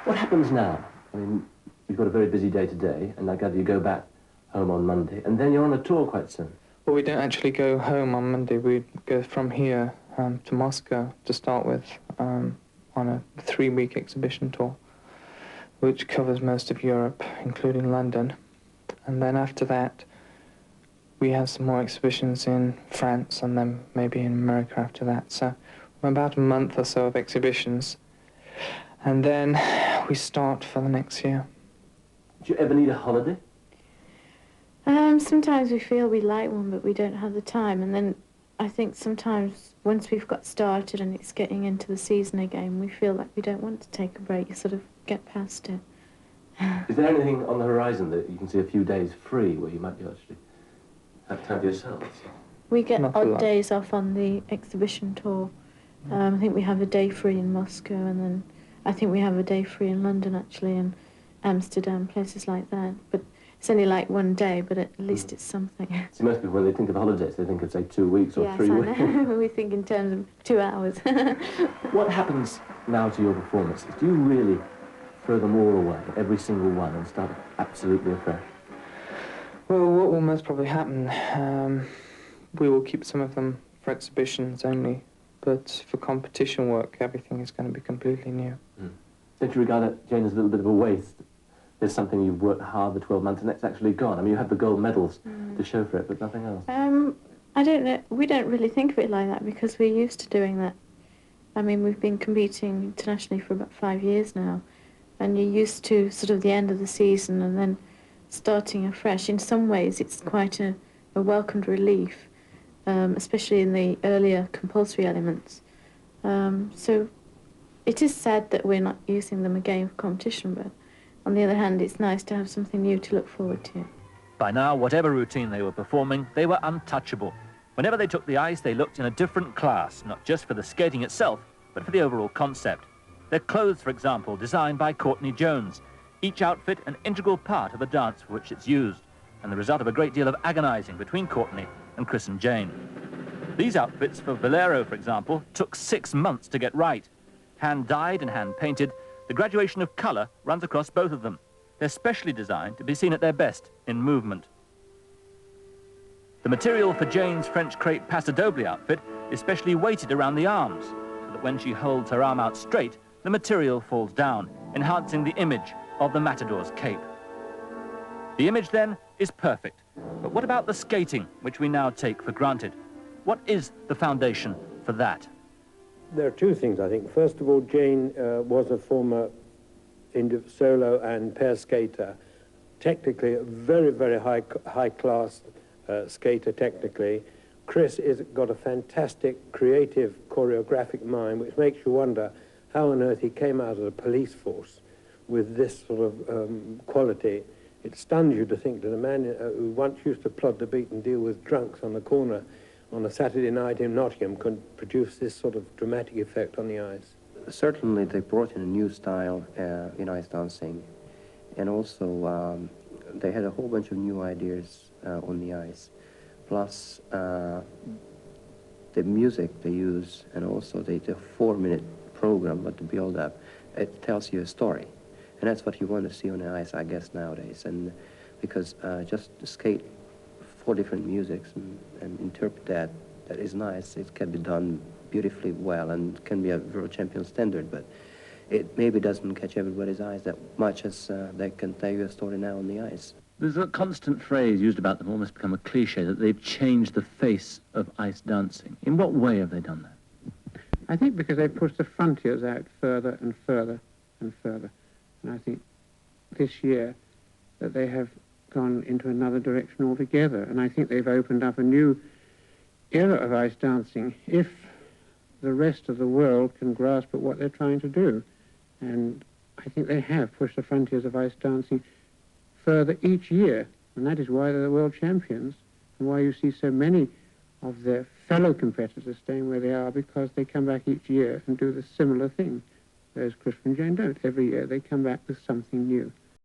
What happens now? I mean, you've got a very busy day today, and I gather you go back home on Monday, and then you're on a tour quite soon. Well, we don't actually go home on Monday. We go from here to Moscow to start with on a 3-week exhibition tour, which covers most of Europe, including London. And then after that, we have some more exhibitions in France and then maybe in America after that. So about a month or so of exhibitions. And then we start for the next year. Do you ever need a holiday? Sometimes we feel we like one, but we don't have the time. And then I think sometimes once we've got started and it's getting into the season again, we feel like we don't want to take a break. You sort of get past it. Is there anything on the horizon that you can see a few days free where you might be actually have time for yourselves? We get odd days off on the exhibition tour. I think we have a day free in Moscow, and then I think we have a day free in London, actually, and Amsterdam, places like that. But it's only like one day, but at least it's something. See, most people, when they think of holidays, they think of, say, 2 weeks or 3 weeks. Yes, I know. We think in terms of 2 hours. What happens now to your performances? Do you really throw them all away, every single one, and start absolutely afresh? Well, what will most probably happen, we will keep some of them for exhibitions only, but for competition work, everything is going to be completely new. Don't you regard it, Jane, as a little bit of a waste? There's something you've worked hard for 12 months and it's actually gone. I mean, you have the gold medals to show for it, but nothing else. I don't know. We don't really think of it like that because we're used to doing that. I mean, we've been competing internationally for about 5 years now, and you're used to sort of the end of the season and then starting afresh. In some ways, it's quite a welcomed relief, especially in the earlier compulsory elements. So it is sad that we're not using them again for competition, but on the other hand, it's nice to have something new to look forward to. By now, whatever routine they were performing, they were untouchable. Whenever they took the ice, they looked in a different class, not just for the skating itself, but for the overall concept. Their clothes, for example, designed by Courtney Jones, each outfit an integral part of the dance for which it's used, and the result of a great deal of agonizing between Courtney and Chris and Jane. These outfits for Valero, for example, took 6 months to get right. Hand-dyed and hand-painted, the graduation of colour runs across both of them. They're specially designed to be seen at their best in movement. The material for Jane's French crepe Paso Doble outfit is specially weighted around the arms, so that when she holds her arm out straight, the material falls down, enhancing the image of the matador's cape. The image, then, is perfect. But what about the skating, which we now take for granted? What is the foundation for that? There are two things, I think. First of all, Jane was a former solo and pair skater. Technically, a very, very high-class skater, technically. Chris has got a fantastic, creative, choreographic mind, which makes you wonder how on earth he came out of the police force with this sort of quality. It stuns you to think that a man who once used to plod the beat and deal with drunks on the corner on a Saturday night in Nottingham could produce this sort of dramatic effect on the ice. Certainly they brought in a new style in ice dancing, and also they had a whole bunch of new ideas on the ice, plus the music they use, and also the 4-minute program, but the build-up, it tells you a story, and that's what you want to see on the ice, I guess, nowadays. And because just to skate 4 different musics and interpret that is nice. It can be done beautifully well and can be a world champion standard, but it maybe doesn't catch everybody's eyes that much as they can tell you a story now on the ice. There's a constant phrase used about them, almost become a cliche, that they've changed the face of ice dancing. In what way have they done that? I think because they've pushed the frontiers out further and further and further. And I think this year that they have gone into another direction altogether. And I think they've opened up a new era of ice dancing if the rest of the world can grasp at what they're trying to do. And I think they have pushed the frontiers of ice dancing further each year. And that is why they're the world champions and why you see so many of their fellow competitors staying where they are, because they come back each year and do the similar thing. Whereas Chris and Jane don't. Every year they come back with something new.